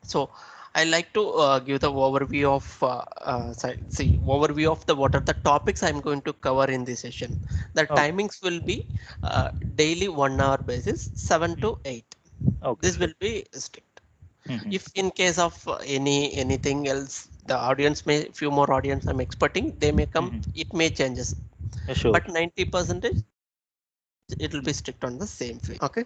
So I like to give the overview of overview of the what are the topics I'm going to cover in this session. The Okay. timings will be daily 1 hour basis, 7 Mm. to 8. Okay, This sure. will be strict. Hmm. If in case of anything else, the audience may few more audience I'm expecting, they may come. Hmm. It may changes, Sure. but 90% it will be strict on the same field. Okay,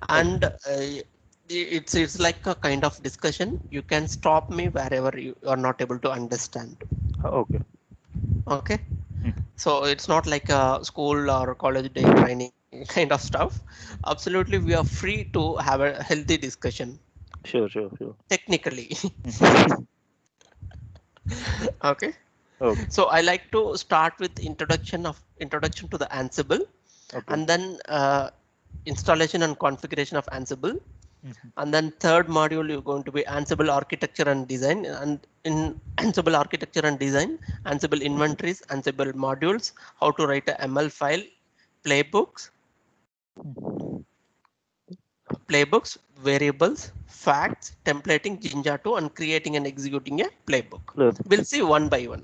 and Okay. it's like a kind of discussion. You can stop me wherever you are not able to understand. Okay. Okay, Mhm. so it's not like a school or college day training kind of stuff. Absolutely, we are free to have a healthy discussion Sure, sure, sure. technically. Mhm. Okay, Okay. so I like to start with introduction to the Ansible, Okay. and then installation and configuration of Ansible. Mhm. And then third module you're going to be Ansible architecture and design. And in Ansible architecture and design, Ansible inventories, Ansible modules, how to write a ML file, playbooks, playbooks, variables, facts, templating Jinja 2, and creating and executing a playbook. Clear. We'll see one by one.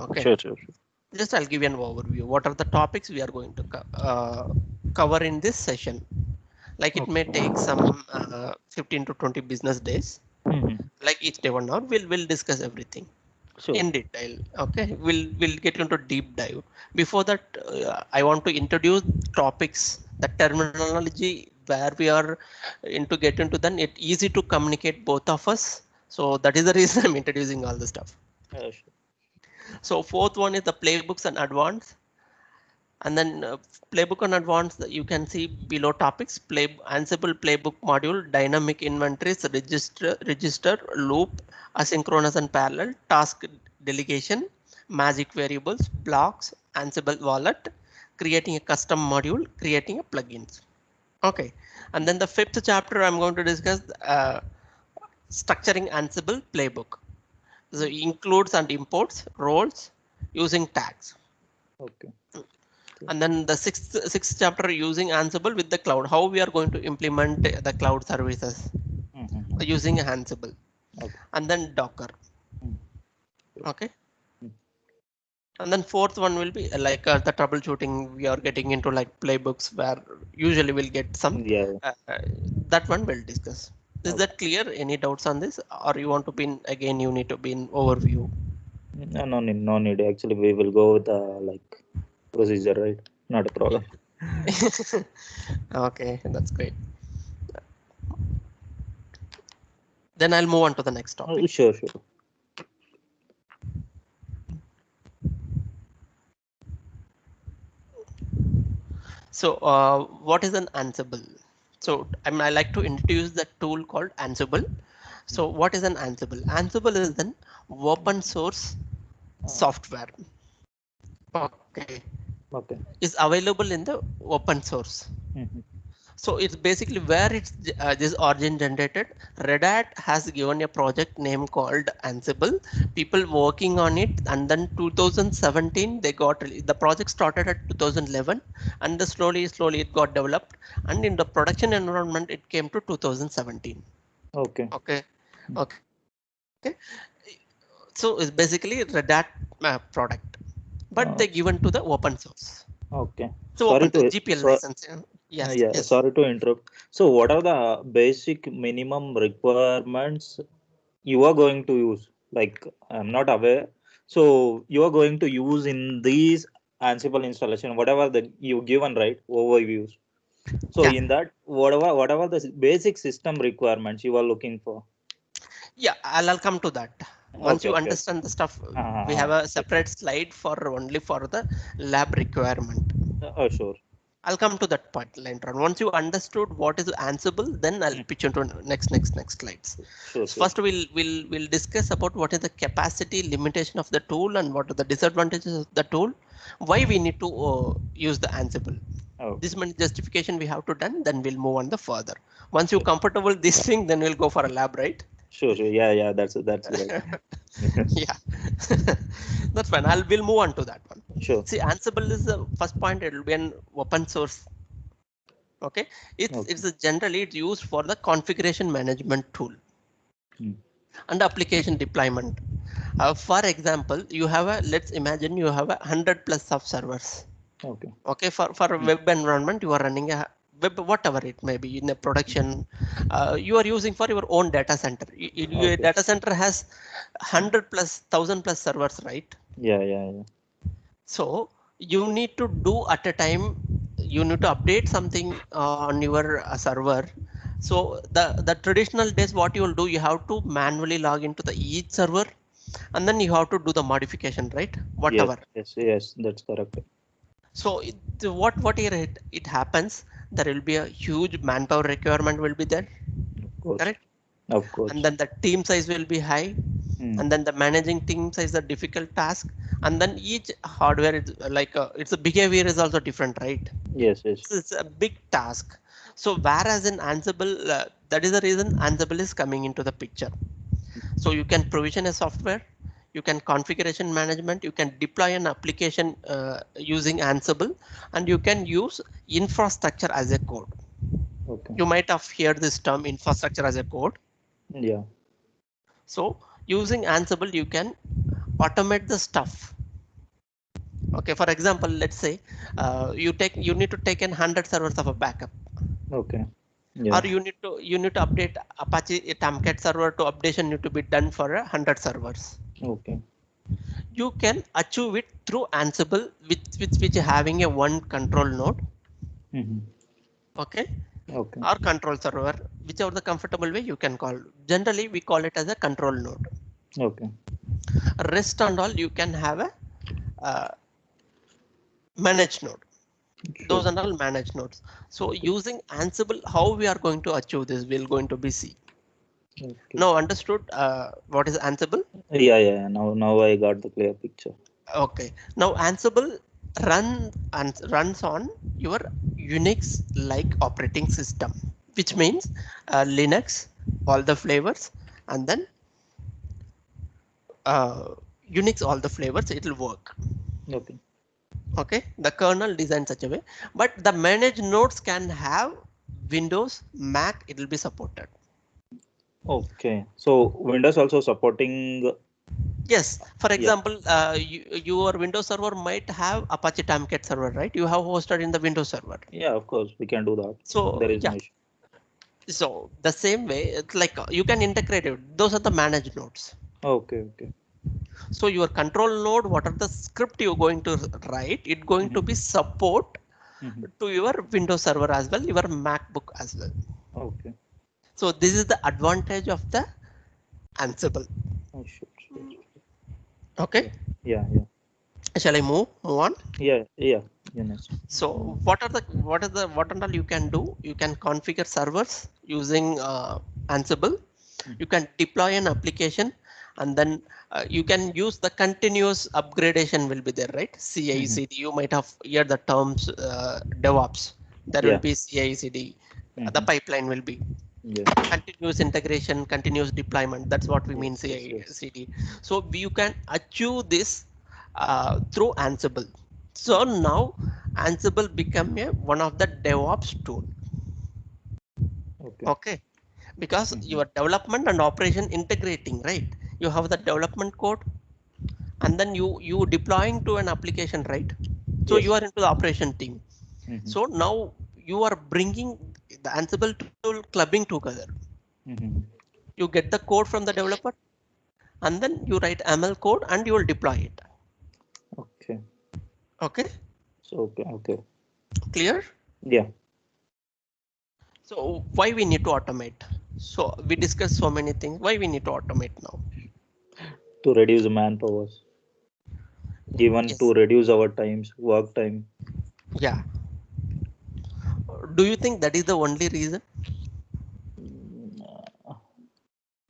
Okay. Sure, sure, sure. Just I'll give you an overview. What are the topics we are going to cover in this session? Like it may Okay. take some 15 to 20 business days. Mhm. Like each day 1 hour, we'll discuss everything Sure. in detail. Okay, we'll get into deep dive. Before that, I want to introduce topics, the terminology where we are into get into. Then it easy to communicate both of us. So that is the reason I'm introducing all the stuff. Sure. So fourth one is the playbooks and advanced. And then playbook on advanced, you can see below topics: Ansible playbook module, dynamic inventories, register, loop, asynchronous and parallel, task delegation, magic variables, blocks, Ansible wallet, creating a custom module, creating a plugins. Okay, and then the fifth chapter I'm going to discuss structuring Ansible playbook. So it includes and imports roles using tags. Okay. And then the sixth chapter, using Ansible with the cloud, how we are going to implement the cloud services Mhm. using Ansible. Okay. And then Docker. Mm. Sure. Okay, Mm. and then fourth one will be like the troubleshooting. We are getting into like playbooks where usually we'll get some Yeah. that one we'll discuss. Is Okay. that clear? Any doubts on this, or you want to be in, again you need to be in overview? No, no need, no need. Actually, we will go with the like procedure, right? Not a problem. Okay, that's great. Then I'll move on to the next topic. Sure, sure. So, what is an Ansible? So, I like to introduce the tool called Ansible. So, what is an Ansible? Ansible is an open source Uh, software. Okay, okay. is available in the open source. Mhm. So it's basically where it's this origin generated. Red Hat has given a project name called Ansible. People working on it, and then 2017 they got the project started at 2011, and slowly it got developed, and in the production environment it came to 2017. Okay. Okay, okay. So it's basically Red Hat product, but they given Uh, to the open source. okay. So open Sorry to GPL so license. Yeah. Yes, yeah. yes. Sorry to interrupt. So, what are the basic minimum requirements you are going to use? Like, I'm not aware. So, you are going to use in these Ansible installation, whatever that you given, right? Overviews. So, Yeah. in that, whatever the basic system requirements you are looking for. Yeah, I'll come to that. Once Okay. you Okay. understand the stuff, we have Uh, a separate slide for only for the lab requirement. oh, sure. I'll come to that point later on. Once you understood what is Ansible, then I'll Mm. pitch into next slides. Sure. So Sure. first, we'll discuss about what is the capacity limitation of the tool and what are the disadvantages of the tool. Why we Mm. need to use the Ansible. Okay. This many justification we have to done. Then we'll move on the further. Once you're Sure. comfortable with this thing, then we'll go for a lab, right? Sure. Sure. Yeah. Yeah. That's great. Yeah, that's fine. We'll move on to that one. Sure. See, Ansible is the first point. It will be an open source. Okay, it's Okay. generally it's used for the configuration management tool. and application deployment. For example, you have let's imagine you have 100 plus of servers. Okay, for a web environment, you are running a web, whatever it may be in a production, you are using for your own data center. Your data center has 100 plus 1000 plus servers, right? Yeah. So you need to do at a time, you need to update something on your server. So the traditional days, what you will do, you have to manually log into the each server, and then you have to do the modification, right? Whatever. Yes, that's correct. So what here it happens, there will be a huge manpower requirement will be there, correct? Of course. And then the team size will be high, and then the managing team size is a difficult task, and then each hardware is like its behavior is also different, right? Yes. So it's a big task. So whereas in Ansible, that is the reason Ansible is coming into the picture. So you can provision a software, you can configuration management, you can deploy an application using Ansible, and you can use infrastructure as a code. You might have heard this term, infrastructure as a code. Yeah. So using Ansible, you can automate the stuff. Okay, for example, let's say you need to take in 100 servers of a backup. Okay. Yeah. Or you need to update Apache Tomcat server to updation need to be done for 100 servers. Okay. You can achieve it through Ansible, which having a one control node. Okay. Or control server, whichever the comfortable way you can call. Generally, we call it as a control node. Okay. Rest and all you can have a managed node. Those are all managed nodes. So using Ansible, how we are going to achieve this, we're going to be see. Now understood what is Ansible? Yeah. Now I got the clear picture. Okay. Now Ansible runs on your Unix like operating system, which means Linux, all the flavors, and then Unix, all the flavors, it will work. Okay, the kernel designed such a way, but the managed nodes can have Windows, Mac, it will be supported. Okay, so Windows also supporting. Yes, for example, your Windows server might have Apache Tomcat server, right? You have hosted in the Windows server. Yeah, of course, we can do that. So there is no issue. So the same way, it's like you can integrate it. Those are the managed nodes. Okay. So your control node, what are the script you're going to write? It's going to be support to your Windows server as well, your MacBook as well. Okay. So this is the advantage of the Ansible. Oh, sure. Okay. Yeah. Shall I move on? Yeah. So what and all you can do? You can configure servers using Ansible. You can deploy an application, and then you can use the continuous upgradation will be there, right? CI/CD. You might have heard the terms DevOps. There will be CI/CD. The pipeline will be continuous integration, continuous deployment. That's what we mean CI/CD. So you can achieve this through Ansible. So now Ansible become one of the DevOps tool. Okay. Because your development and operation integrating, right? You have the development code, and then you deploying to an application, right? So you are into the operation team. So now you are bringing the Ansible tool clubbing together. You get the code from the developer, and then you write ML code and you will deploy it. Okay. So okay. Clear? Yeah. So why we need to automate? So we discussed so many things. Why we need to automate now? To reduce manpower. Even to reduce our work time. Yeah. Do you think that is the only reason?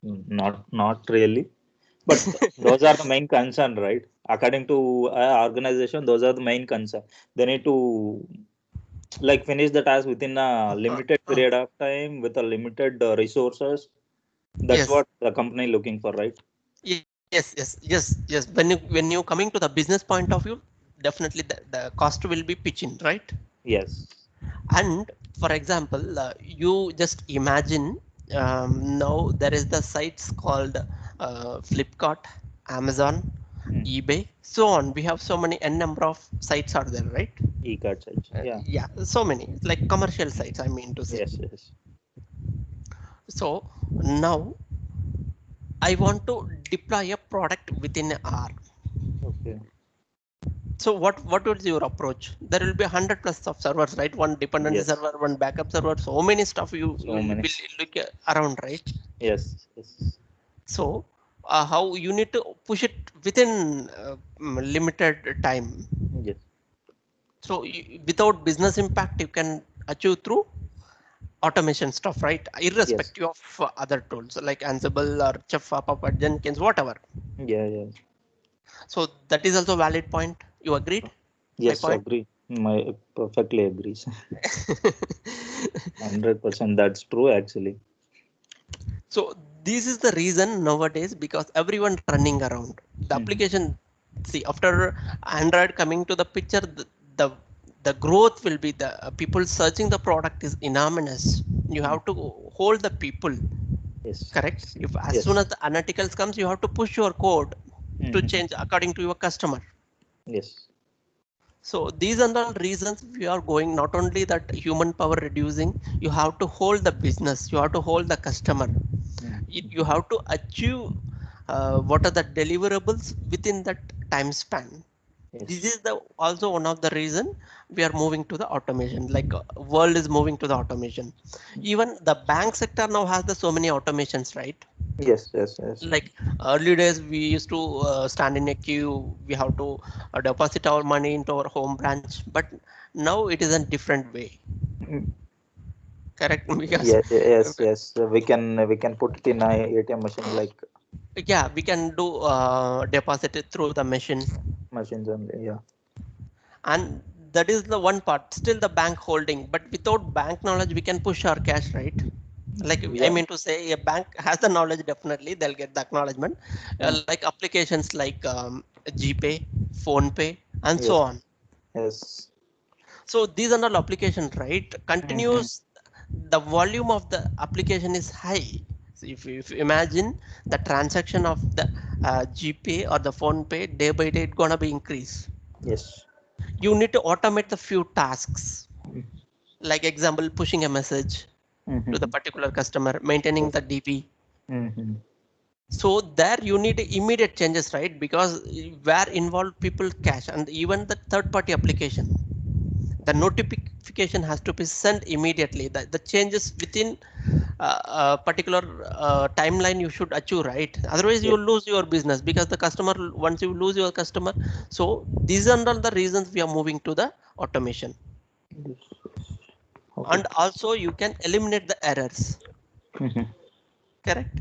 Not really. But those are the main concern, right? According to our organization, those are the main concern. They need to finish the task within a limited period of time with a limited resources. That's what the company looking for, right? Yes. When you coming to the business point of view, definitely the cost will be pitching, right? Yes. And for example, you just imagine Now there is the sites called Flipkart, Amazon, eBay, so on. We have so many n number of sites are there, right? E-card sites. Yeah. Yeah, so many like commercial sites, I mean to say. Yes. Yes. So now I want to deploy a product within an hour. Okay. So what would your approach? There will be 100+ of servers, right? One dependency Yes. server, one backup server. So many stuff you So will many. look around, right? Yes. Yes. So how you need to push it within limited time. Yes. So without business impact, you can achieve through automation stuff, right? Yes. Irrespective of other tools like Ansible or Chef, Puppet, Jenkins, whatever. Yeah. Yeah. So that is also valid point. You agreed? My Yes. point. Agree. My perfectly agrees. 100%. That's true. Actually. So this is the reason nowadays because everyone running around the application. See, after Android coming to the picture, the, the growth will be the people searching the product is enormous. You have to hold the people, Yes. correct? If as soon Yes. as the analyticals comes, you have to push your code to change according to your customer. Yes. So these are the reasons we are going, not only that human power reducing, you have to hold the business, you have to hold the customer. You have to achieve what are the deliverables within that time span. This Yes. is the also one of the reason we are moving to the automation, like world is moving to the automation. Even the bank sector now has the so many automations, right? Yes. Yes. Yes. Like early days we used to stand in a queue, we have to deposit our money into our home branch, but now it is a different way, Mm, correct? Because yeah. Yes. Yes. We can put it in a ATM machine like yeah, we can do deposit it through the machine, machines only. Yeah. and that is the one part, still the bank holding, but without bank knowledge we can push our cash, right? Like I Yeah. mean to say a bank has the knowledge, definitely they'll get the acknowledgement, like applications like GPay, phone pay, and so Yes. on. Yes. So these are all applications, right? Continuous, the volume of the application is high. So if you imagine the transaction of the GPay or the phone pay day by day, it's gonna be increased. Yes. You need to automate the few tasks, like example, pushing a message to the particular customer, maintaining Yes. the DP. Mm-hmm. So there you need immediate changes, right? Because where involved people cache and even the third party application, the notification has to be sent immediately. The changes within a particular timeline you should achieve, right? Otherwise you Yes. will lose your business because the customer, once you lose your customer. So these are all the reasons we are moving to the automation. Yes. Okay. And also you can eliminate the errors, correct?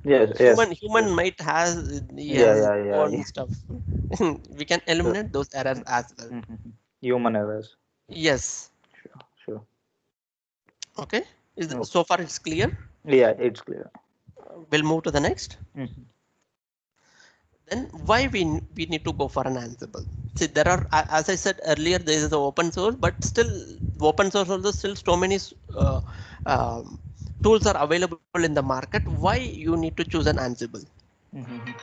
Yes. Yes. Human might has he Yeah. has Yeah. Yeah. own Yeah. stuff. We can Sure. eliminate those errors as well. Human errors. Yes. Sure. Sure. Okay, Okay. so far it's clear. Yeah. It's clear. We'll move to the next. Mhm. Then why we need to go for an Ansible? See, there are, as I said earlier, there is the open source, but still open source also still so many uh, um, tools are available in the market. Why you need to choose an Ansible? Mhm.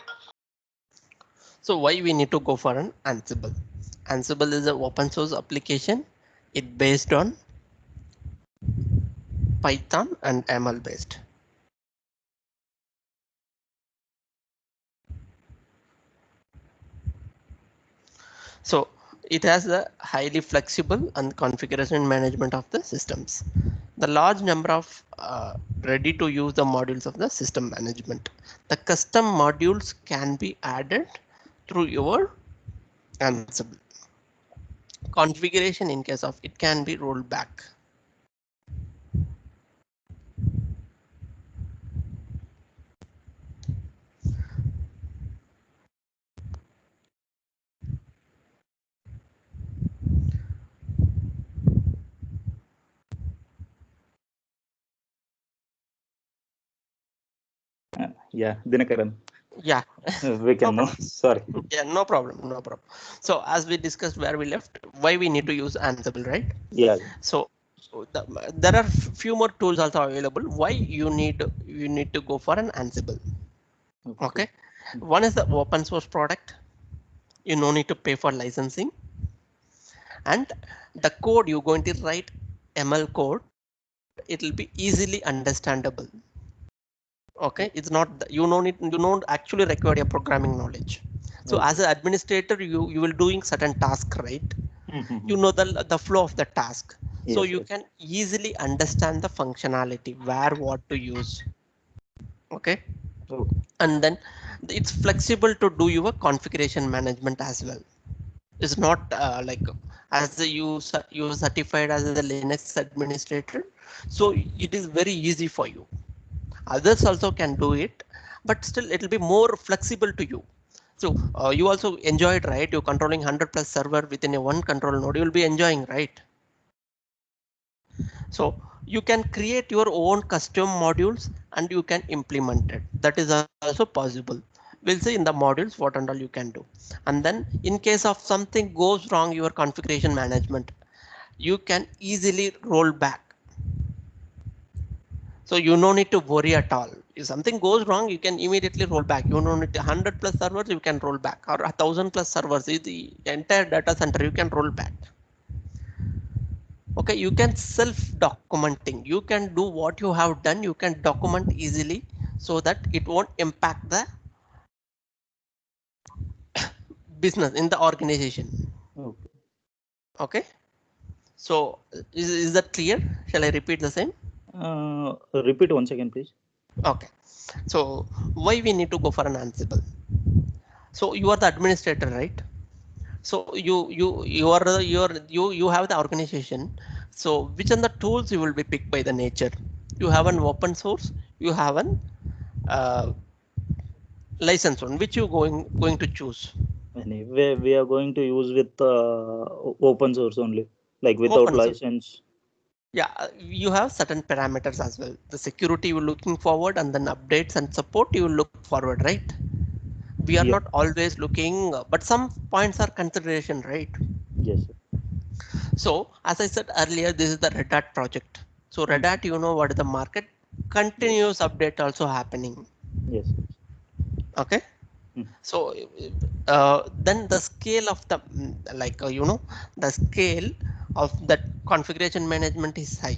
So why we need to go for an Ansible? Ansible is an open source application. It based on Python and ML based. So it has a highly flexible and configuration management of the systems. The large number of ready to use the modules of the system management. The custom modules can be added through your Ansible. Configuration in case of it can be rolled back. Yeah. Dinakaran. Yeah, We no can know. problem. Sorry. Yeah, no problem, no problem. So as we discussed where we left, why we need to use Ansible, right? Yeah. So So there are few more tools also available. Why you need to go for an Ansible? Okay, one is the open source product. You no need to pay for licensing, and the code you're going to write ML code, it will be easily understandable. Okay, it's not you don't actually require a programming knowledge. So as an administrator, you will doing certain task, right? You know the flow of the task, so Yes, you yes. can easily understand the functionality where what to use. Okay, Okay. and then it's flexible to do your configuration management as well. It's not like as you certified as a Linux administrator, so it is very easy for you. Others also can do it, but still it will be more flexible to you. So you also enjoy it, right? You're controlling 100 plus server within a one control node, you will be enjoying, right? So you can create your own custom modules and you can implement it. That is also possible. We'll see in the modules what and all you can do. And then in case of something goes wrong, your configuration management, you can easily roll back. So you no need to worry at all. If something goes wrong, you can immediately roll back. You don't need 100 plus servers, you can roll back, or 1000 plus servers, the entire data center, you can roll back. Okay, you can self documenting. You can do what you have done. You can document easily so that it won't impact the business in the organization. Okay. Okay, so is that clear? Shall I repeat the same? Repeat once again, please. Okay, so why we need to go for an Ansible? So you are the administrator, right? So you have the organization. So which are the tools you will be picked by the nature? You have an open source, you have an uh, license one. Which you going to choose? Anyway, we are going to use with open source only, like without Open source. license. Yeah, you have certain parameters as well. The security you're looking forward, and then updates and support you will look forward, right? We are Yeah. not always looking, but some points are consideration, right? Yes. So as I said earlier, this is the Red Hat project. So Red Hat, you know what is the market, Yes. continuous update also happening. Yes. Okay. Mm. So then the scale of the the scale of that configuration management is high,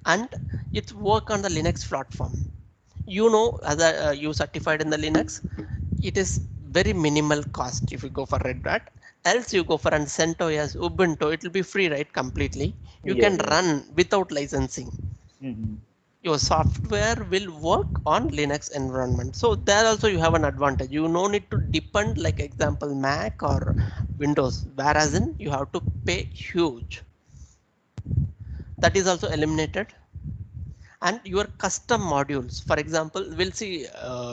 and it's work on the Linux platform. You know, as you certified in the Linux, it is very minimal cost if you go for Red Hat. Else you go for an CentOS, Ubuntu, it will be free, right? Completely. You Yeah. can Yeah. run without licensing. Mm-hmm. Your software will work on Linux environment. So there also you have an advantage. You no need to depend like example Mac or Windows, whereas in you have to pay huge. That is also eliminated. And your custom modules, for example, we'll see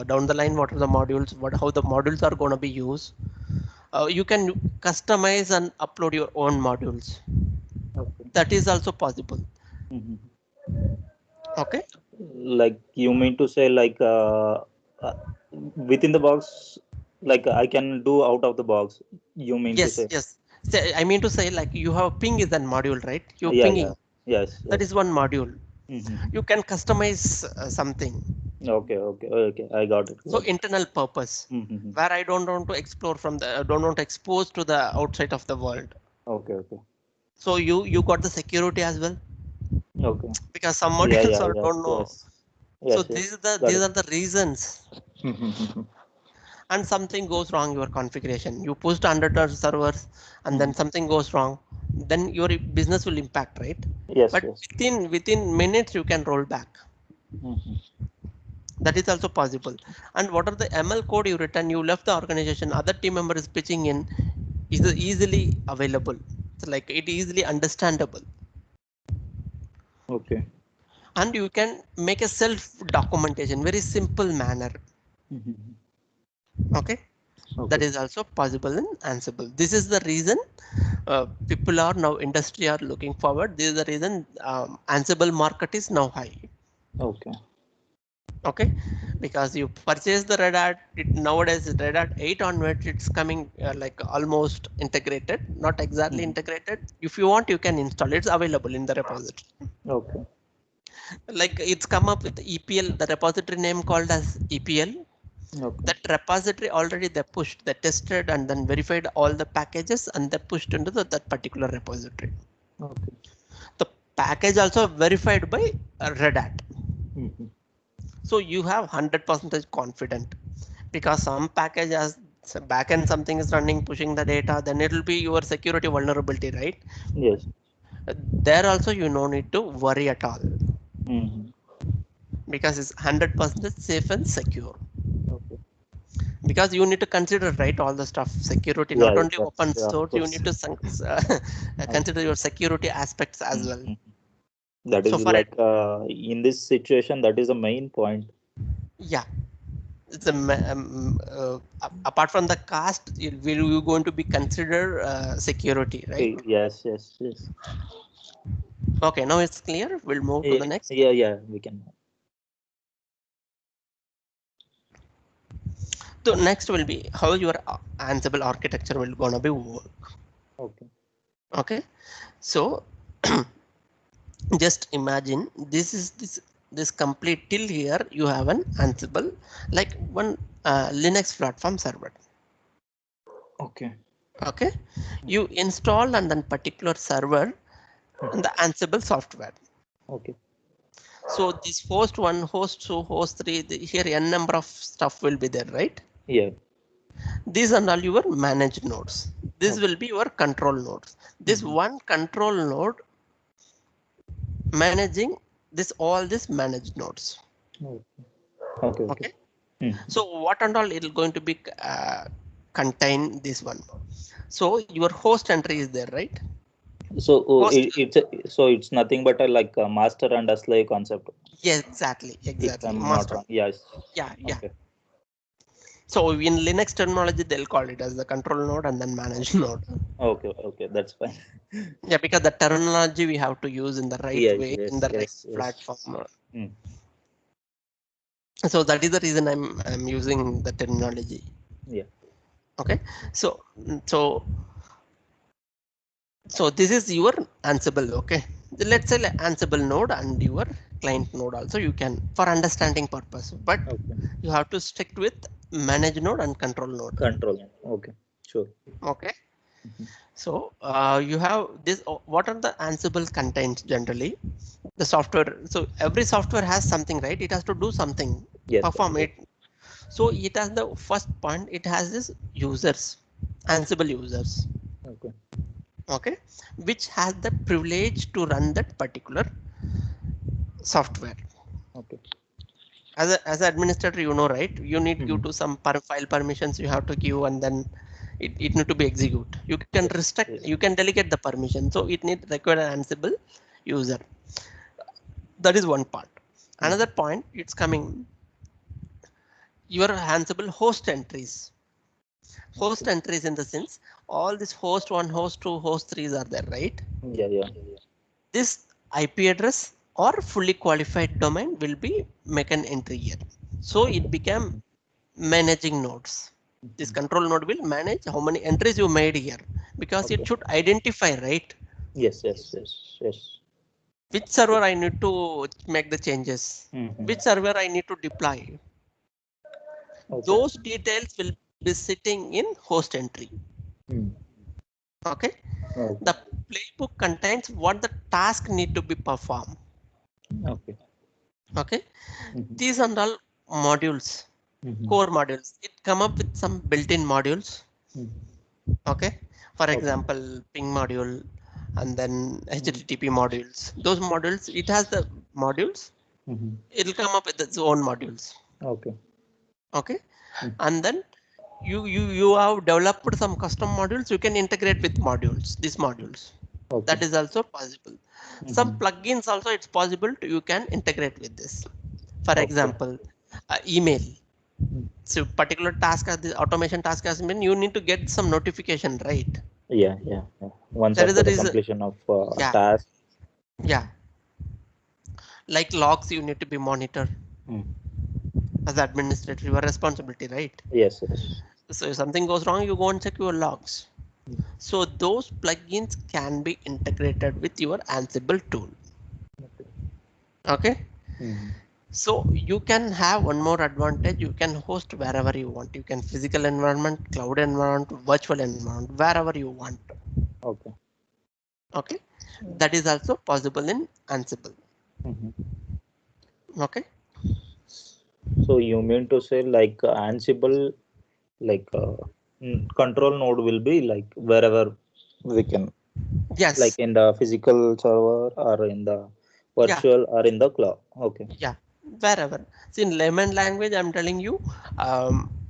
down the line what are the modules, how the modules are going to be used. You can customize and upload your own modules. Okay. That is also possible. Mm-hmm. Okay. Like you mean to say uh, within the box, like I can do out of the box. You mean to Yes, say? yes. I mean to say, like, you have ping is an module, right? You're Yeah. Yeah. pinging. Yes. That Yes. is one module. Mm-hmm. You can customize something. Okay. Okay. Okay. I got it. So Got it. internal purpose, Mm-hmm. where I don't want to explore from the, don't want to expose to the outside of the world. Okay. Okay. So you got the security as well, Okay. because some Yeah. modules Yeah. are Yes. don't know. Yes. So Yes. Yes. Got these it. are the reasons. Mm-hmm. And something goes wrong your configuration. You pushed 100 servers, and then Mm-hmm. something goes wrong. Then your business will impact, right? Yes. But Yes. within minutes you can roll back. Mm-hmm. That is also possible. And what are the ML code you written? You left the organization. Other team member is pitching in. Is easily available. It's like it easily understandable, Okay. and you can make a self documentation very simple manner. Mm-hmm. Okay, that Okay. is also possible in Ansible. This is the reason people are now industry are looking forward. This is the reason Ansible market is now high. Okay. Okay, because you purchase the Red Hat, nowadays Red Hat 8 onwards, it's coming like almost integrated, not exactly Mhm. integrated. If you want, you can install. It's available in the repository. Okay. Like it's come up with EPL, the repository name called as EPL. Okay. That repository already they pushed, they tested and then verified all the packages and they pushed into that particular repository. Okay. The package also verified by Red Hat. Mhm. So you have 100% confident, because some package has backend something is running pushing the data, then it will be your security vulnerability, right? Yes. There also you no need to worry at all, Mhm. because it's 100% safe and secure. Okay. Because you need to consider, right, all the stuff security, Yeah, not yeah, only that's open of source, you course. need to consider your security aspects as well. Mhm. That So is for it, like in this situation, that is the main point. yeah, it's apart from the cost, will you going to be consider security, right? Yes, yes, yes. Okay, now it's clear. We'll move to the Yeah, next. yeah, yeah. We can. So next will be how your Ansible architecture will gonna be work. Okay. Okay, so just imagine this complete till here you have an Ansible, like one Linux platform server. Okay. Okay, you install and then particular server and the Ansible software. Okay. So this host 1, host 2, host 3, here n number of stuff will be there, right? Yeah. These are all your managed nodes. This Okay. will be your control nodes. This Mhm. one control node managing this all these managed nodes. Okay. Okay. Okay. Okay. Mhm. So what and all it is going to be contain this one. So your host entry is there, right? So Host. it's nothing but a like a master and a slave concept, Yeah, exactly, if exactly. I'm not Master. wrong. Yes. Yeah, yeah. Okay. So in Linux terminology, they'll call it as the control node and then managed node. Okay. Okay. That's fine. Yeah, because the terminology we have to use in the right Yes. way in Yes. the right Yes. Yes. platform. Mm. So that is the reason I'm using the terminology. Yeah. Okay, so so so this is your Ansible. Okay, let's say like Ansible node and your client node also you can for understanding purpose, but Okay. you have to stick with manage node and control node. Control. Okay. Sure. Okay, Mhm. so you have this. What are the Ansible contains generally? The software. So every software has something, right? It has to do something, Yes. Of perform course. it. So it has the first point. It has this users, Ansible users. Okay. Okay, which has the privilege to run that particular software. Okay. As an administrator, you know, right? You need give Mhm. to some file permissions you have to give, and then it need to be execute. You can Yes. restrict, Yes. you can delegate the permission. So it need require an Ansible user. That is one part. Another Mhm. point, it's coming your Ansible host entries. Host Okay. entries in the sense all this host 1, host 2, host 3s are there, right? Yeah. Yeah. This IP address or fully qualified domain will be make an entry here. So it became Mhm. managing nodes. This Mhm. control node will manage how many entries you made here, because it Okay. should identify, right, Yes. Yes. Yes. Yes. which server I need to make the changes, Mhm. which server I need to deploy. Okay. Those details will be sitting in host entry. Mm. Okay. Okay. The playbook contains what the task need to be performed. Okay. Okay. Mhm. These are all modules, Mhm. core modules. It come up with some built-in modules. Mhm. Okay. For Okay. example, ping module and then Mm. HTTP modules. Those modules, it has the modules. Mhm. It'll come up with its own modules. Okay. Okay. Mm. And then you have developed some custom modules. You can integrate with modules. These modules. Okay. That is also possible. Some Mhm. plugins also it's possible to you can integrate with this. For Okay. example, email. Mm. So particular task as the automation task has been, you need to get some notification, right? Yeah. Yeah. Yeah. Once There is after a the reason. completion of Yeah, task. yeah. Like logs, you need to be monitored. Mm. as administrator, your responsibility, right? Yes, yes. So if something goes wrong, you go and check your logs. So those plugins can be integrated with your Ansible tool. Okay. Mhm. So you can have one more advantage. You can host wherever you want. You can physical environment, cloud environment, virtual environment, wherever you want. Okay. Okay. That is also possible in Ansible. Mhm. Okay. So you mean to say like Ansible, like control node will be like wherever we can, like Yes. in the physical server or in the Yeah. virtual or in the cloud. Okay. Yeah. Wherever. See, in layman language, I'm telling you,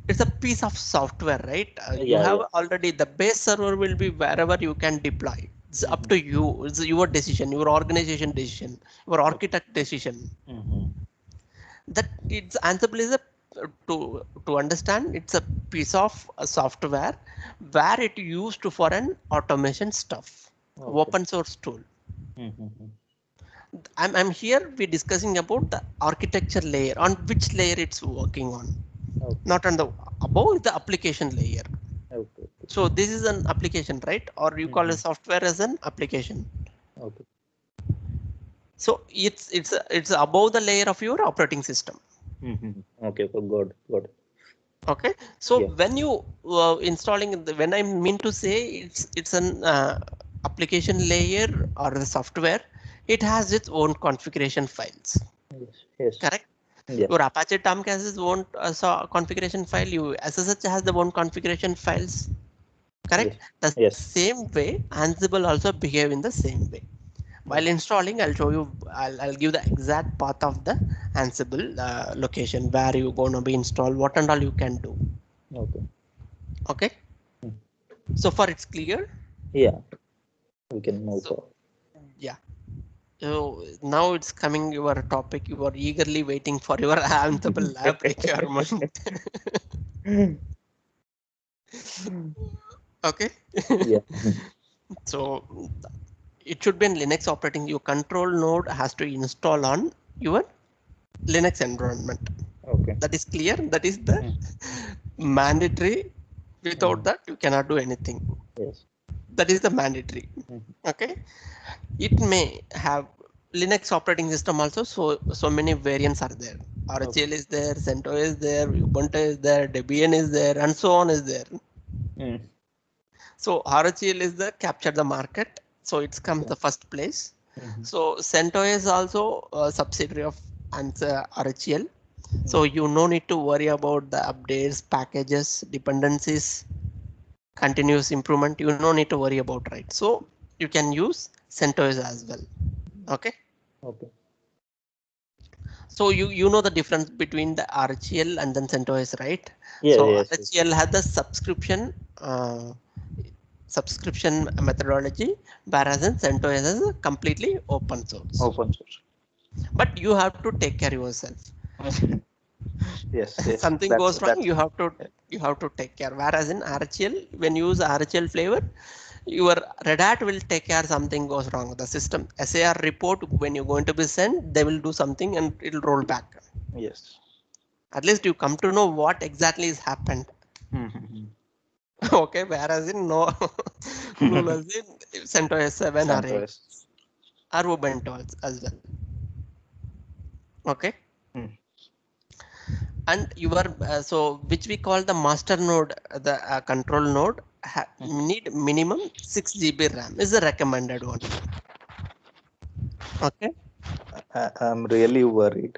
it's a piece of software, right? You Yeah, have yeah. already the base server will be wherever you can deploy. It's up Mhm. to you. It's your decision, your organization decision, your Okay. architect decision. Mhm. That it's Ansible is a to understand it's a piece of software where it used for an automation stuff, Okay. open source tool. Mhm. I'm here we discussing about the architecture layer, on which layer it's working on, Okay. not on the above the application layer. Okay. So this is an application, right? Or you call a Mhm. software as an application. Okay. So it's above the layer of your operating system. Mhm. Okay. Okay. Good. Good. Okay, so Yeah. when you installing when I mean to say it's an application layer or the software, it has its own configuration files. Yes. Yes. Correct. Yeah. Your Apache Tomcat has its own configuration file. You SSH has the own configuration files. Correct. Yes. The Yes. same way Ansible also behave in the same way. While Okay. installing, I'll show you. I'll give the exact path of the Ansible location where you gonna be installed, what and all you can do. Okay. Okay. Mm. So far it's clear. Yeah. We can move So forward. yeah. So now it's coming your topic. You are eagerly waiting for your Ansible lab requirement. Okay. Yeah. So it should be in Linux operating. Your control node has to install on your Linux environment. Okay. That is clear. That is the Mm. mandatory. Without Mm. that, you cannot do anything. Yes. That is the mandatory. Mhm. Okay. It may have Linux operating system also. So many variants are there. Okay. RHL is there, CentOS is there, Ubuntu is there, Debian is there, and so on is there. Mm. So RHL is the capture the market. So it's comes Okay. the first place. Mhm. So CentOS is also a subsidiary of RHL. So Mm. you no need to worry about the updates, packages, dependencies, continuous improvement. You no need to worry about, right? So you can use CentOS as well. Okay. Okay. So you know the difference between the RHL and then CentOS, right? Yeah. So Yes. Yes. RHL had the subscription methodology, whereas in CentOS is a completely open source. Open source. But you have to take care yourself. Yes. Yes. Something That's goes wrong, that's. you have to take care. Whereas in RHL, when you use RHL flavor, your Red Hat will take care something goes wrong. The system SAR report when you're going to be sent, they will do something and it'll roll back. Yes. At least you come to know what exactly has happened. Mhm. Okay, whereas in no clueless in CentOS 7 or 8 CentOS. or Ubuntu as well. Okay, Mm. and your so which we call the master node, the control node Mm. need minimum 6 GB RAM is the recommended one. Okay, I'm really worried.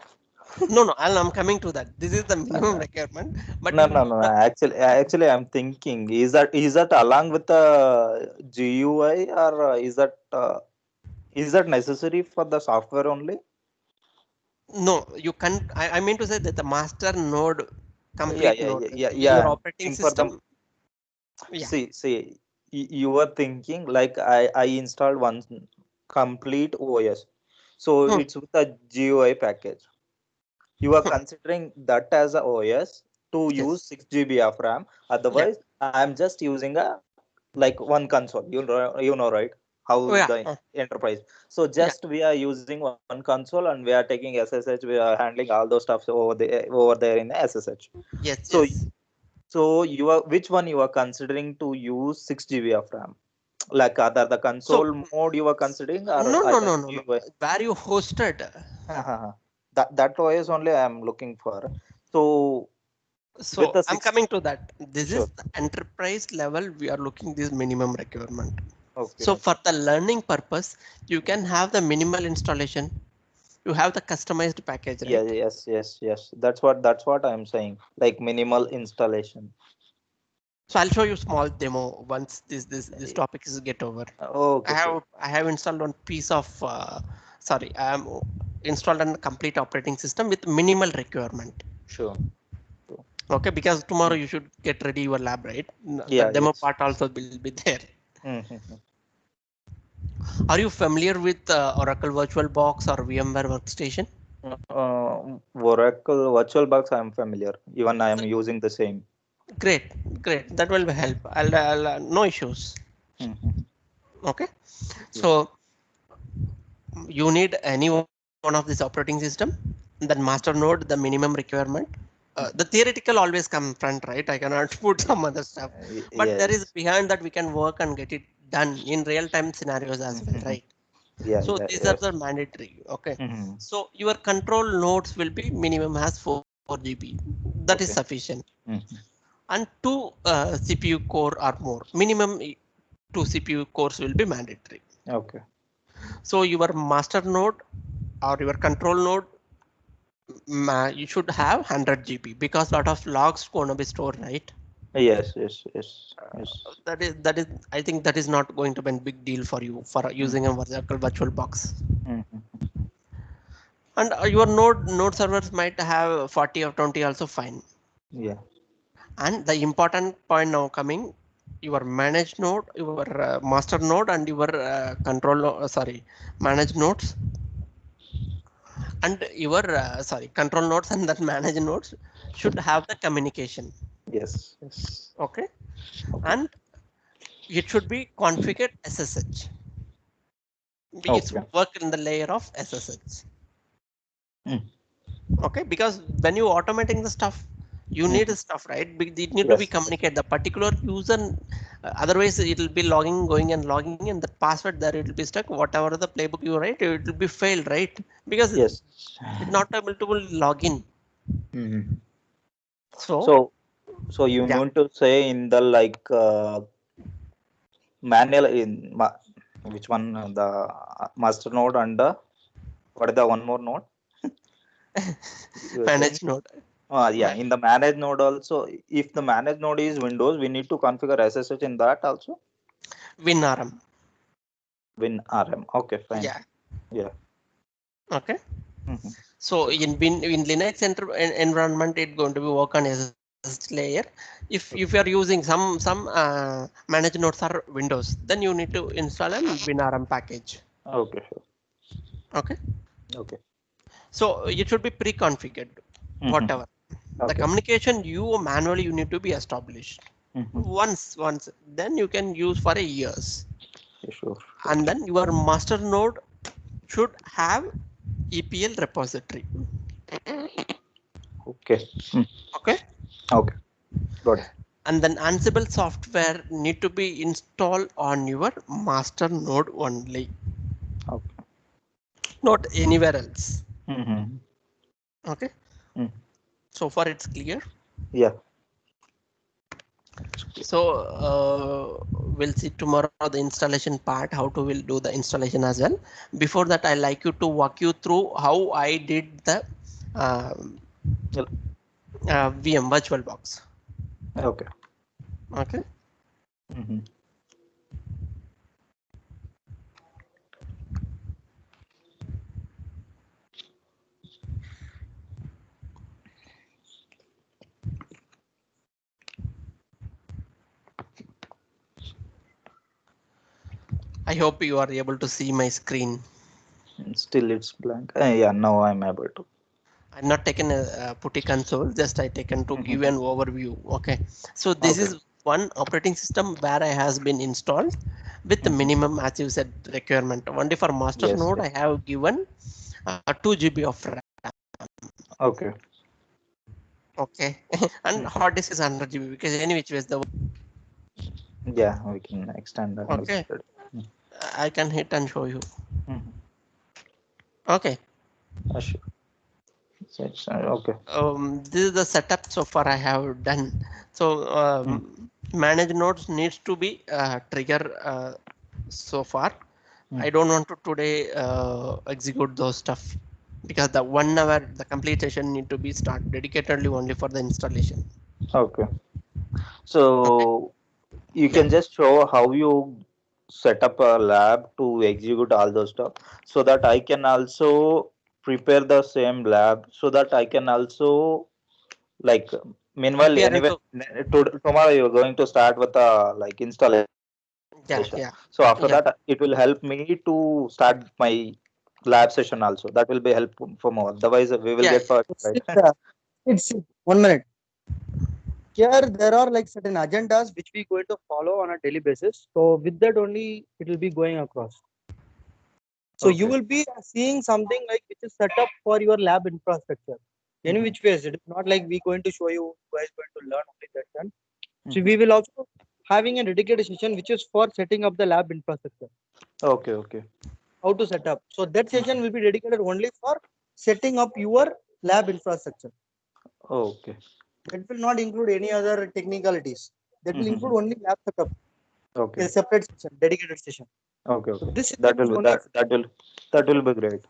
no, I'm coming to that. This is the And, minimum requirement, but no, you no, no. Actually, I'm thinking: is that along with the GUI, or is that necessary for the software only? no, you can't. I mean to say that the master node, Yeah, complete yeah, node, yeah, yeah, yeah. your I'm operating thinking for the. system. Yeah. See. You were thinking like I installed one complete OS, so Hmm. it's with a GUI package. You are considering that as a OS to use Yes. 6 GB of RAM. Yeah. Otherwise, I'm just using a like one console. You know, right? how Oh, yeah. the enterprise. So Yeah. just we are using one console and we are taking SSH. We are handling all those stuff over there in SSH. Yes. So Yes. so you are which one you are considering to use 6 GB of RAM? Like other the So console mode you are considering, or no, no, either no, no, no. you Where you hosted? that OS only I am looking for. So with So the I'm 6, coming to that. This sure. is the enterprise level. We are looking this minimum requirement. Okay, So for okay. the learning purpose, you can have the minimal installation. You have the customized package, Yeah, right? yes. That's what I'm saying. Like minimal installation. So I'll show you small demo once this topic is get over. Okay, sure. I have installed one piece of sorry, I am installed a complete operating system with minimal requirement. Sure. Sure. Okay, because tomorrow Mm. you should get ready your lab, right? The Yeah, demo yes. part also will be there. Mm-hmm. Are you familiar with Oracle VirtualBox or VMware Workstation? Oracle VirtualBox I'm familiar. Even I am using the same. Great, great. That will help. No issues. Mm-hmm. Okay, Yeah. so you need any one of this operating system, then master node, the minimum requirement. The theoretical always come front, right? I cannot put some other stuff, but there is Yes. behind that we can work and get it done in real time scenarios as well, Mm-hmm. right? Yeah, So yeah, these are yes. the mandatory. Okay, Mm-hmm. so your control nodes will be minimum has 4 GB. That is Okay. sufficient, Mm-hmm. and two CPU core or more. Minimum two CPU cores will be mandatory. Okay. So your master node or your control node, you should have 100 GB because lot of logs going to be stored, right? Yes. That is I think that is not going to be a big deal for you for using a virtual box. Mm-hmm. And your node servers might have 40 or 20 also fine. Yeah. And the important point now coming, your managed node, your master node, and your sorry, managed nodes, and your sorry, control nodes and that managed nodes should have the communication. Yes. Okay, Okay. and it should be configured SSH. It Okay. should work in the layer of SSH. Mm. Okay, because when you automating the stuff, you need Mm-hmm. the stuff, right? It need to be Yes. communicate the particular user. Otherwise, it will be logging, going and logging, and the password there it will be stuck. Whatever the playbook you write, it will be failed, right? Because Yes. it's not able to log in. Mm-hmm. So So you yeah, mean to say in the like manual which one the master node and the what is the one more node you were saying? manage node, Yeah, in the manage node also. If the manage node is Windows, we need to configure SSH in that also. WinRM. WinRM. Okay, fine. Yeah. Yeah. Okay. Mm-hmm. So in Linux environment, it's going to be work on SSH layer. If you are using some managed nodes or Windows, then you need to install a WinRM package. Okay, sure. Okay. Okay. So it should be pre-configured, Mm-hmm. whatever. The Okay. communication you manually you need to be established. Mm-hmm. Once, then you can use for a years. Okay, sure. And then your master node should have EPL repository. Okay. Mm. Okay. Okay. Got it. And then Ansible software need to be installed on your master node only, Okay. not anywhere else. Mm-hmm. Okay. Mm. So far it's clear. Yeah. So we'll see tomorrow the installation part, how to will do the installation as well. Before that, I like you to walk you through how I did the Yep. VM VirtualBox. Okay. Okay. Mm-hmm. I hope you are able to see my screen. Still it's blank. Yeah, now I'm able to. I'm not taken a putty console, just I taken to give Mm-hmm. an overview. Okay, so this Okay. is one operating system where I has been installed, with the minimum, as you said, requirement. Only for master Yes, node, yes. I have given 2 GB of RAM. Okay. Okay, and hard disk is 100 GB because any which ways the Yeah, we can extend that. okay, I can hit and show you. Mhm. Okay. Sure. Okay. This is the setup so far I have done. So manage nodes needs to be trigger so far. I don't want to today execute those stuff because the 1 hour the complete session need to be start dedicatedly only for the installation. Okay. So you Yeah, can just show how you set up a lab to execute all those stuff so that I can also prepare the same lab so that I can also like meanwhile we are anyway into tomorrow you're going to start with like installation. yeah. So after Yeah. that it will help me to start my lab session also. That will be helpful for more. Otherwise we will Yeah, get past, It's, right? it's 1 minute. Here there are like certain agendas which we going to follow on a daily basis. So with that only it will be going across. So you Okay. will be seeing something like which is set up for your lab infrastructure. In which ways it is not like we going to show you guys going to learn only that one. So we will also having a dedicated session which is for setting up the lab infrastructure. Okay, okay. How to set up. So that session will be dedicated only for setting up your lab infrastructure. Okay. That will not include any other technicalities. That will include only lab setup. Okay. A separate session, dedicated session. Okay, So okay. this That session is will be only that will be great.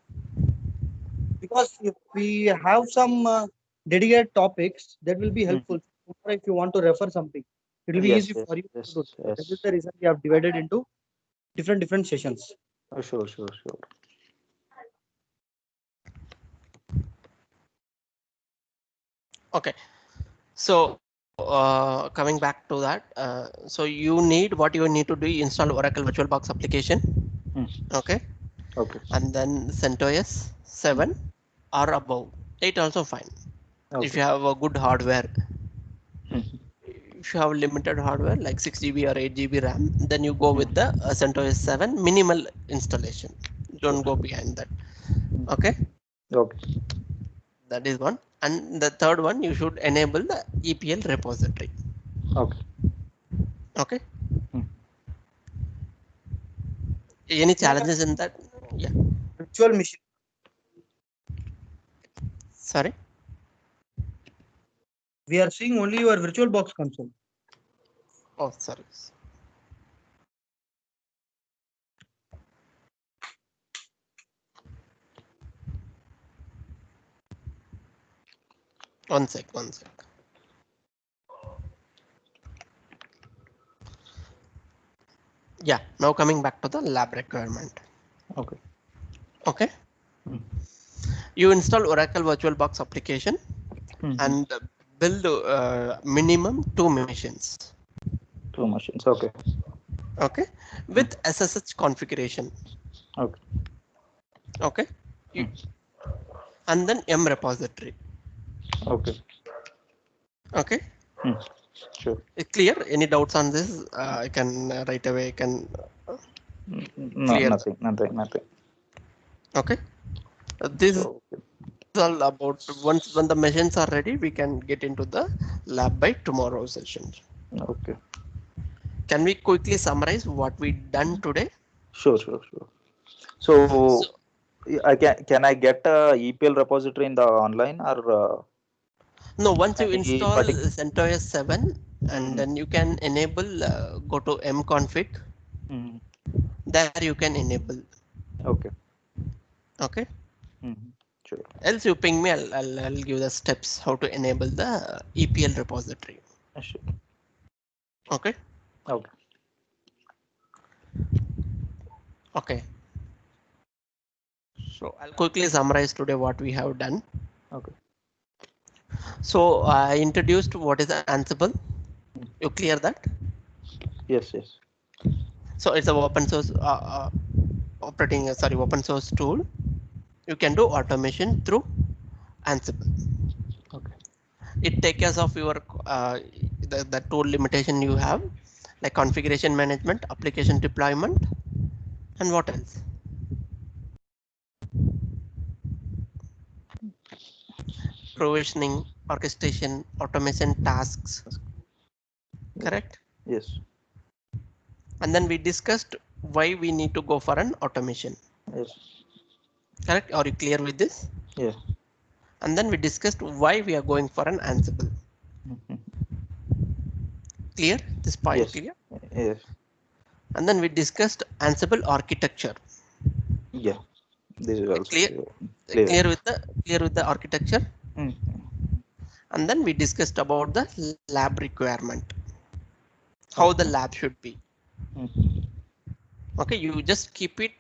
because if we have some dedicated topics, that will be helpful. If you want to refer something, it will be Yes, easy yes, for you yes, to do. That is yes. the reason we have divided into different sessions. Oh, sure, sure, sure. Okay. So coming back to that, so you need what you need to do, install Oracle VirtualBox application. Okay. Okay. And then CentOS 7 or above. 8 also fine. If Okay. you have a good hardware. If you have limited hardware like 6 GB or 8 GB RAM, then you go with the CentOS 7 minimal installation. Don't go behind that. Okay. Okay. That is one. And the third one, you should enable the EPL repository. Okay. Okay. Any challenges in that? Yeah. Virtual machine. Sorry. We are seeing only your VirtualBox console. Oh, sorry. One sec. Yeah. Now coming back to the lab requirement. Okay. Okay. You install Oracle VirtualBox application and build minimum 2 machines. 2 machines. Okay. Okay. With SSH configuration. Okay. Okay. And then M repository. Okay. Okay. Sure. Clear? Any doubts on this? I can right away can No, clear. nothing. Okay. This is all about when the machines are ready, we can get into the lab by tomorrow session. Okay. Can we quickly summarize what we done today? Sure. So can I get a EPL repository in the online or no, once you any install particular? CentOS 7 and then you can enable go to mconfig. There you can enable. Okay. Okay. Sure. Else you ping me, I'll give the steps how to enable the EPL repository. Sure. Okay. Okay. Okay. So I'll quickly summarize today what we have done. Okay. So I introduced what is Ansible. You clear that? Yes. So it's a open source open source tool. You can do automation through Ansible. Okay. It takes care of your the tool limitation you have. like configuration management, application deployment, and what else? Provisioning, orchestration, automation tasks, correct? Yes. And then we discussed why we need to go for an automation, Yes. correct? Are you clear with this? Yeah. And then we discussed why we are going for an Ansible. Mhm. Clear? This point Yes. clear? Yes. And then we discussed Ansible architecture. Yeah. This is also Clear? clear. Clear with the architecture. Mhm. And then we discussed about the lab requirement, how the Okay. lab should be. Mhm. Okay, you just keep it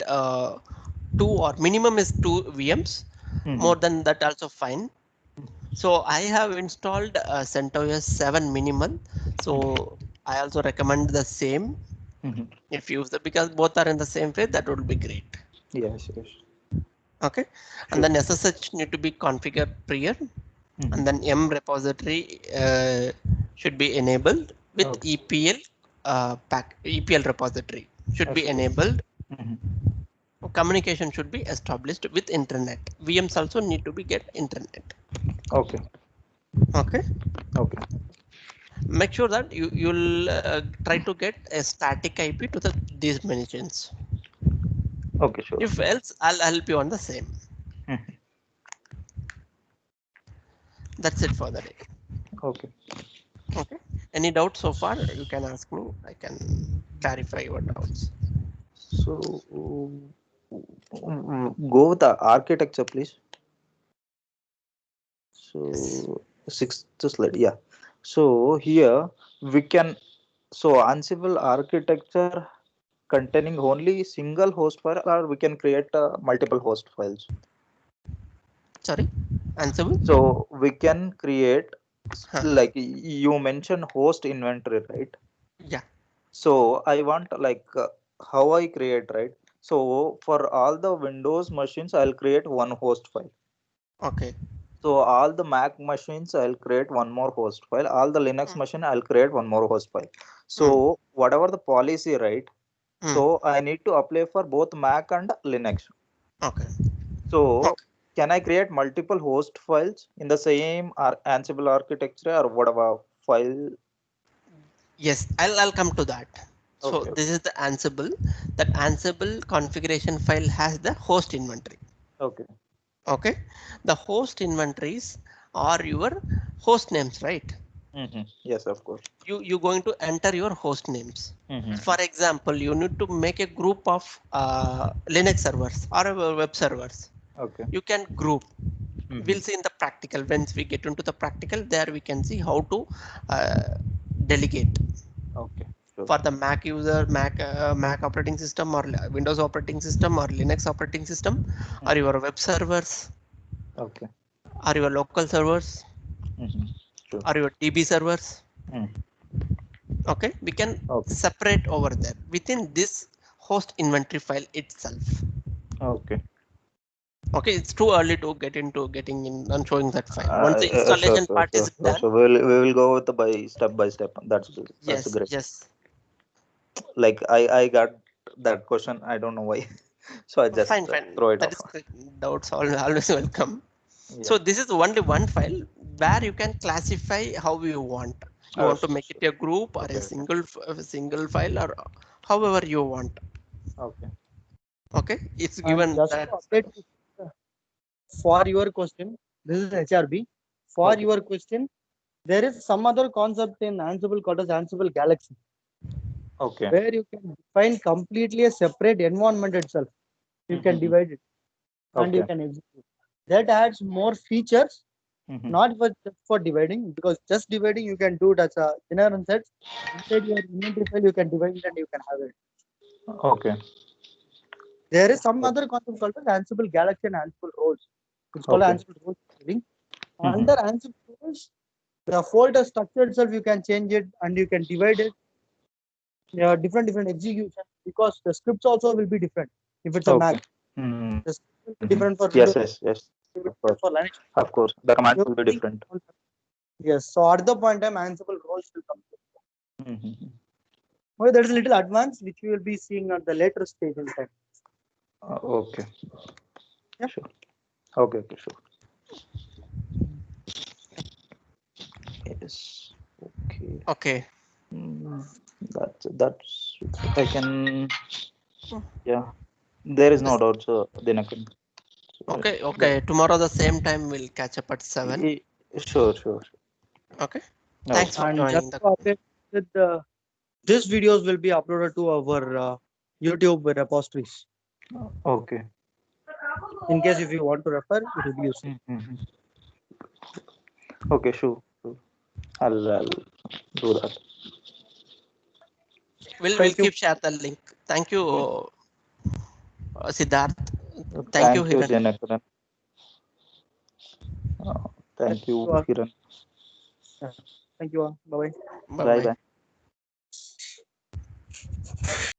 2 or minimum is 2 VMs. Mhm. More than that also fine. So I have installed CentOS 7 minimal. So I also recommend the same. Mhm. If you use the, because both are in the same phase, that would be great. Yes. Yes. Okay, and Sure. then SSH need to be configured prior, Mhm. and then M repository should be enabled with Okay. EPL repository should be Okay. enabled. Mhm. Communication should be established with internet. VMs also need to be get internet. Okay. Okay, Okay. make sure that you'll try to get a static IP to these machines. Okay. Sure. If else, I'll help you on the same. Mhm. That's it for the day. Okay. Okay. Any doubts so far? You can ask me. I can clarify your doubts. So go with the architecture, please. So sixth slide. Yeah. So here we can. So Ansible architecture containing only single host file, or we can create multiple host files. Sorry, Ansible? So we can create Huh. like you mentioned host inventory, right? Yeah. So I want like how I create, right? So for all the Windows machines, I'll create one host file. Okay. So all the Mac machines, I'll create one more host file. All the Linux machine, I'll create one more host file. So whatever the policy, right? So I need to apply for both Mac and Linux. Okay. So Okay. can I create multiple host files in the same Ansible architecture or whatever file? Yes, I'll come to that. So Okay. this is the Ansible. That Ansible configuration file has the host inventory. Okay. Okay. The host inventories are your host names, right? Yes, of course. You're going to enter your host names. Mm-hmm. For example, you need to make a group of Linux servers or web servers. Okay. You can group. Mm-hmm. We'll see in the practical. Once we get into the practical, there we can see how to delegate. Okay. Sure. For the Mac user, Mac operating system, or Windows operating system, or Linux operating system, or your web servers, Okay. or your local servers, Mm-hmm. Sure. or your DB servers. Mm. Okay, we can Okay. separate over there within this host inventory file itself. Okay. Okay, it's too early to get into getting in and showing that file. Once the Sure, installation sure, part sure, is sure, done, sure. We will go with the by step. That's good. That's yes, great. yes, Like I got that question. I don't know why. So I just fine, fine. throw it That off. is great. Doubts always welcome. Yeah. So this is only one file where you can classify how you want. You want to make it Sure. a group or Okay. a single file, or however you want. Okay. Okay, it's And given just that. to update you, for your question, this is HRB. For Okay. your question, there is some other concept in Ansible called as Ansible Galaxy, Okay. where you can define completely a separate environment itself. You can divide it and you Okay. can execute. That adds more features, Mm-hmm. not just for dividing, because just dividing you can do it as a inherent set. Inside your inventory file, you can divide it and you can have it. Okay. There is some other concept called as Ansible Galaxy and Ansible Roles. It's called Okay. Ansible Roles Scheduling. Mhm. Under Ansible Roles, the folder structure itself, you can change it and you can divide it. There are different executions because the scripts also will be different. If it's a Okay. Mac, Mhm. the script will be different for Yes, Windows, yes, yes. it will be Of course. different for Linux. Of course. The commands will be Everything- different. Yes. So at the point in time, Ansible Roles will come. Mhm. Okay, that is a little advanced, which we will be seeing at the later stage in time. Okay. Yeah. Sure. Okay. Sure. Yes. Okay. Okay. That's I can. Yeah. There is no doubt. So then I can. Okay. Tomorrow the same time we'll catch up at 7. Sure. Okay. No. Thanks for And joining just the. to update with these videos will be uploaded to our YouTube repositories. Okay. In case if you want to refer, it will be useful. Okay. Sure. I'll do that. We'll Thank you. keep share the link. Thank you, Siddharth. Thank you, Thank you, Hiran. Janakaran. Thank you, all. Hiran. Thank you all. Bye bye. Bye bye.